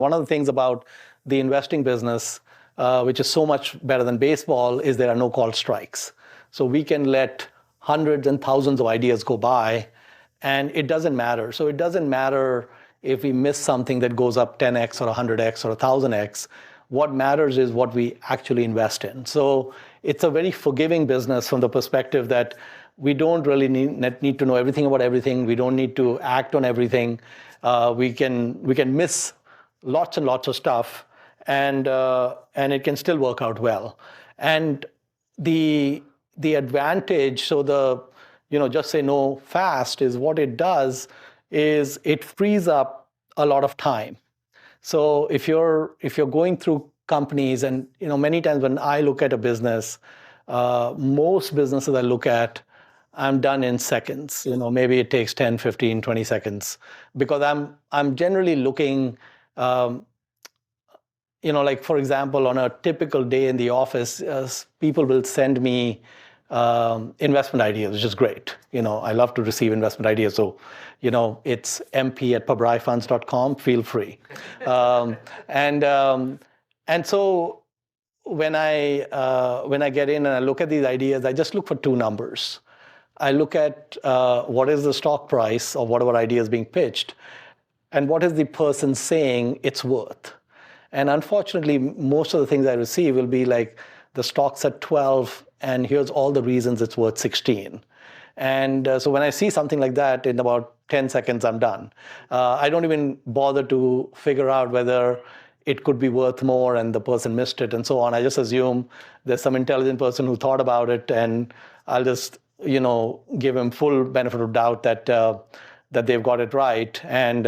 One of the things about the investing business, which is so much better than baseball, is there are no called strikes. So we can let hundreds and thousands of ideas go by, and it doesn't matter. So it doesn't matter if we miss something that goes up 10x or 100x or 1000x. What matters is what we actually invest in. So it's a very forgiving business from the perspective that we don't really need to know everything about everything. We don't need to act on everything. We can miss lots and lots of stuff, and it can still work out well. And the advantage, so just say no fast, is what it does is it frees up a lot of time. So if you're going through companies, and many times when I look at a business, most businesses I look at, I'm done in seconds. Maybe it takes 10, 15, 20 seconds, because I'm generally looking, like for example, on a typical day in the office, people will send me investment ideas, which is great. I love to receive investment ideas. So, it's mp@pabraifunds.com. Feel free. And so when I get in and I look at these ideas, I just look for two numbers. I look at what is the stock price of whatever idea is being pitched, and what is the person saying it's worth. And unfortunately, most of the things I receive will be like, the stock's at 12, and here's all the reasons it's worth 16. And so when I see something like that, in about 10 seconds, I'm done. I don't even bother to figure out whether it could be worth more and the person missed it and so on. I just assume there's some intelligent person who thought about it, and I'll just give him full benefit of doubt that they've got it right. And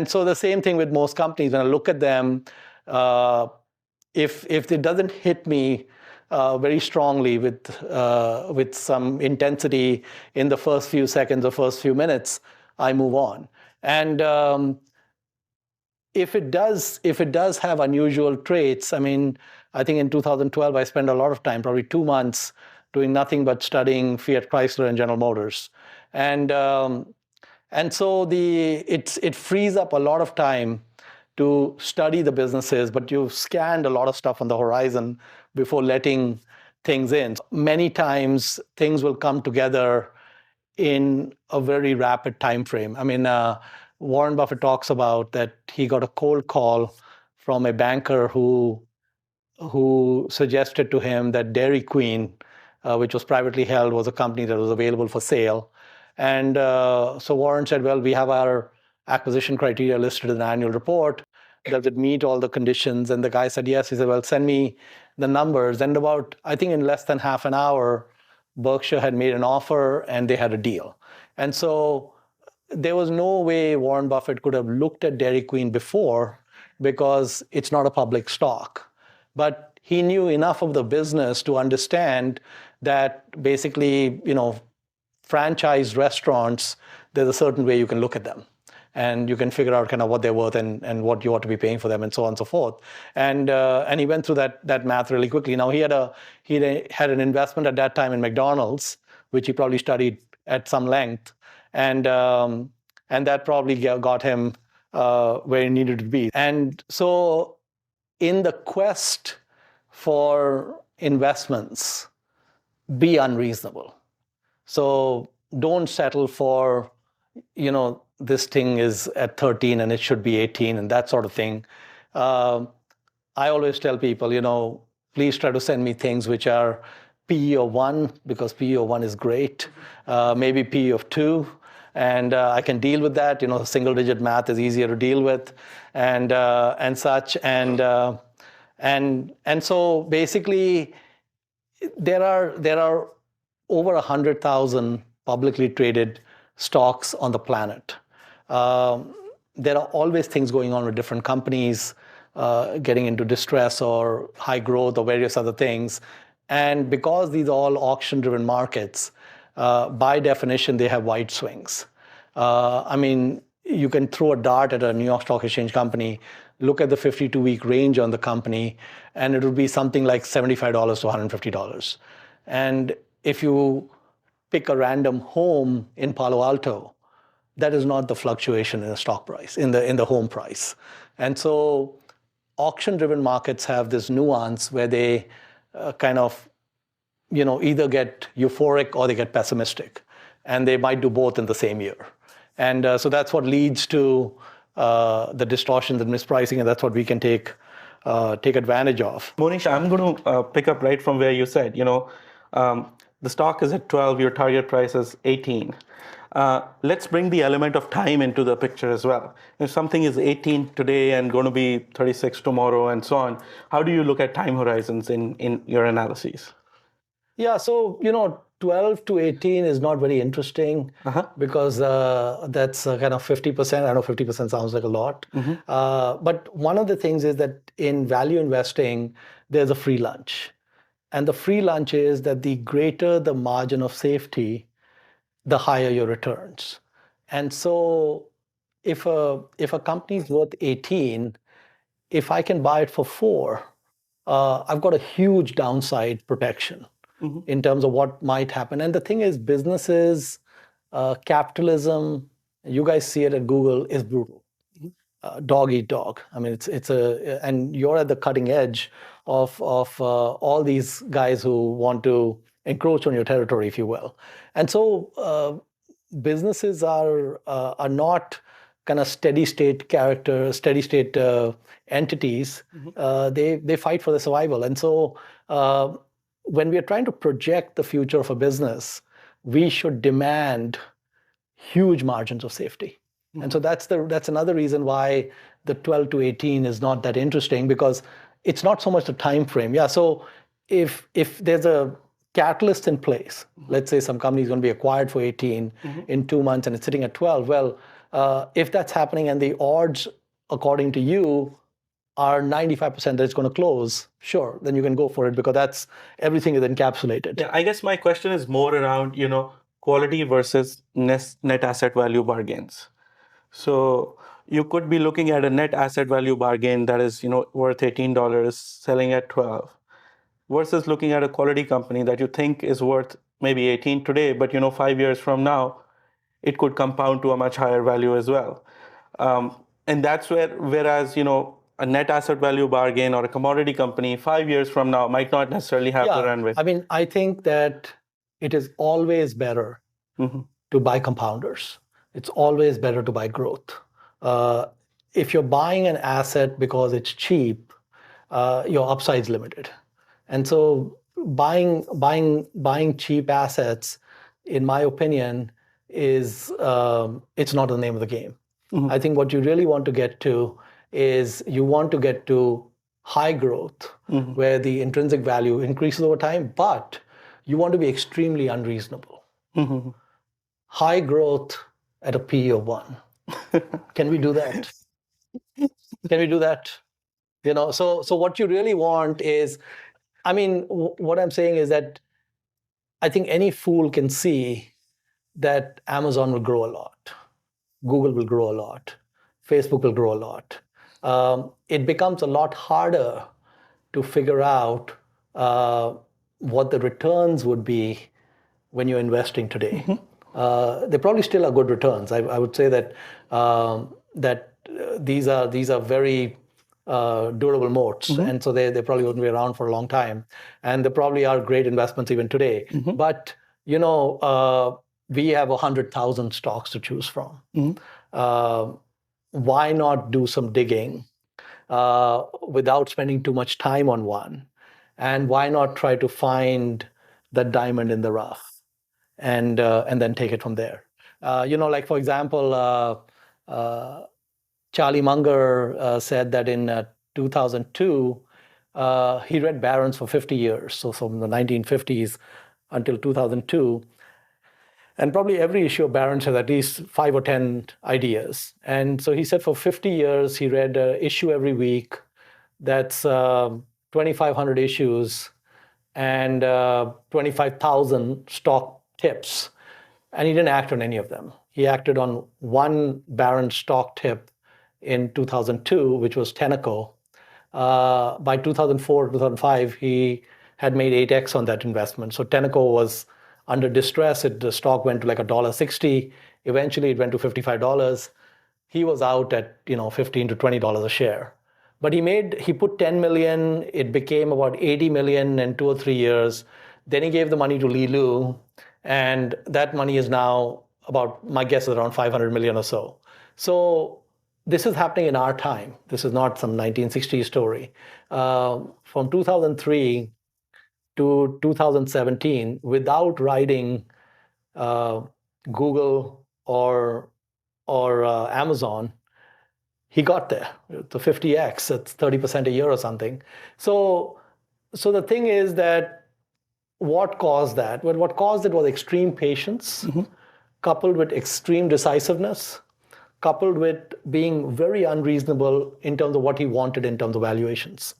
so the same thing with most companies. When I look at them, if it doesn't hit me very strongly with some intensity in the first few seconds or first few minutes, I move on. And if it does have unusual traits, I think in 2012 I spent a lot of time, probably 2 months, doing nothing but studying Fiat Chrysler and General Motors, and so it frees up a lot of time to study the businesses, but you've scanned a lot of stuff on the horizon before letting things in. Many times things will come together in a very rapid time frame. Warren Buffett talks about that he got a cold call from a banker who suggested to him that Dairy Queen, which was privately held, was a company that was available for sale. And so Warren said, well, we have our acquisition criteria listed in the annual report. Does it meet all the conditions? And the guy said, yes. He said, well, send me the numbers. And I think in less than half an hour, Berkshire had made an offer and they had a deal. And so there was no way Warren Buffett could have looked at Dairy Queen before, because it's not a public stock. But he knew enough of the business to understand that basically, franchise restaurants, there's a certain way you can look at them, and you can figure out kind of what they're worth and what you ought to be paying for them, and so on and so forth. And he went through that math really quickly. Now he had an investment at that time in McDonald's, which he probably studied at some length, and that probably got him where he needed to be. And so in the quest for investments, be unreasonable. So don't settle for, this thing is at 13 and it should be 18 and that sort of thing. I always tell people, please try to send me things which are PE of 1, because PE of 1 is great. Maybe PE of 2, and I can deal with that. Single-digit math is easier to deal with, and such. And so basically, there are over 100,000 publicly traded stocks on the planet. There are always things going on with different companies getting into distress or high growth or various other things. And because these are all auction-driven markets, by definition, they have wide swings. You can throw a dart at a New York Stock Exchange company, look at the 52-week range on the company, and it would be something like $75 to $150. And if you pick a random home in Palo Alto, that is not the fluctuation in the stock price, in the home price. And so auction-driven markets have this nuance where they kind of either get euphoric or they get pessimistic, and they might do both in the same year. And so that's what leads to the distortions and mispricing, and that's what we can take advantage of. Mohnish, I'm going to pick up right from where you said, the stock is at 12, your target price is 18. Let's bring the element of time into the picture as well. If something is 18 today and going to be 36 tomorrow and so on, how do you look at time horizons in your analyses? Yeah, so 12 to 18 is not very interesting because that's kind of 50%. I know 50% sounds like a lot. But one of the things is that in value investing, there's a free lunch. And the free lunch is that the greater the margin of safety, the higher your returns. And so if a company is worth 18, if I can buy it for 4, I've got a huge downside protection in terms of what might happen. And the thing is, businesses, capitalism, you guys see it at Google, is brutal. Dog eat dog. I mean, and you're at the cutting edge of all these guys who want to encroach on your territory, if you will. And so businesses are not kind of steady state entities. They fight for their survival. And so when we are trying to project the future of a business, we should demand huge margins of safety. And so that's another reason why the 12 to 18 is not that interesting, because it's not so much the time frame. Yeah, so if there's a catalyst in place, let's say some company is going to be acquired for 18 in 2 months and it's sitting at 12, well, if that's happening and the odds, according to you, are 95% that it's going to close, sure, then you can go for it, because everything is encapsulated. Yeah, I guess my question is more around, quality versus net asset value bargains. So you could be looking at a net asset value bargain that is, worth $18, selling at 12, versus looking at a quality company that you think is worth maybe 18 today, but 5 years from now, it could compound to a much higher value as well. And that's whereas, a net asset value bargain or a commodity company 5 years from now might not necessarily have the runway. I mean, I think that it is always better to buy compounders. It's always better to buy growth. If you're buying an asset because it's cheap, your upside's limited. And so buying cheap assets, in my opinion, it's not the name of the game. I think what you really want to get to is you want to get to high growth, where the intrinsic value increases over time, but you want to be extremely unreasonable. High growth at a PE of 1. Can we do that? Can we do that? So what you really want is, I mean, what I'm saying is that I think any fool can see that Amazon will grow a lot, Google will grow a lot, Facebook will grow a lot. It becomes a lot harder to figure out what the returns would be when you're investing today. They probably still are good returns. I would say that these are very durable moats, and so they probably wouldn't be around for a long time, and they probably are great investments even today. But we have 100,000 stocks to choose from. Why not do some digging without spending too much time on one? And why not try to find the diamond in the rough and then take it from there? Like, for example, Charlie Munger said that in 2002, he read Barron's for 50 years, so from the 1950s until 2002. And probably every issue of Barron's has at least 5 or 10 ideas. And so he said for 50 years, he read an issue every week. That's 2,500 issues and 25,000 stock tips. And he didn't act on any of them. He acted on one Barron's stock tip in 2002, which was Tenneco. By 2004, 2005, he had made 8x on that investment. So Tenneco was under distress. The stock went to like $1.60. Eventually, it went to $55. he was out at $15 to $20 a share. But he put 10 million, it became about 80 million in 2 or 3 years. Then he gave the money to Li Lu, and that money is now about, my guess is around 500 million or so. So this is happening in our time. This is not some 1960s story. From 2003 to 2017, without riding Google or Amazon, he got there to 50x. That's 30% a year or something. So the thing is that what caused that? Well, what caused it was extreme patience, coupled with extreme decisiveness, coupled with being very unreasonable in terms of what he wanted in terms of valuations.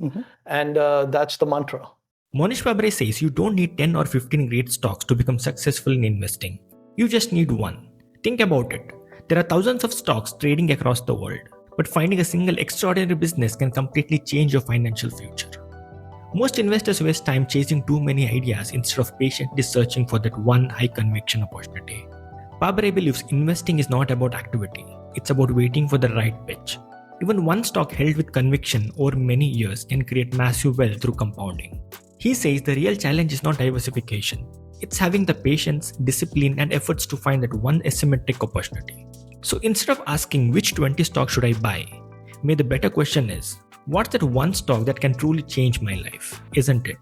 And that's the mantra. Mohnish Pabrai says you don't need 10 or 15 great stocks to become successful in investing. You just need one. Think about it. There are thousands of stocks trading across the world, but finding a single extraordinary business can completely change your financial future. Most investors waste time chasing too many ideas instead of patiently searching for that one high conviction opportunity. Pabrai believes investing is not about activity, it's about waiting for the right pitch. Even one stock held with conviction over many years can create massive wealth through compounding. He says the real challenge is not diversification, it's having the patience, discipline, and efforts to find that one asymmetric opportunity. So instead of asking which 20 stocks should I buy, maybe the better question is, what's that one stock that can truly change my life, isn't it?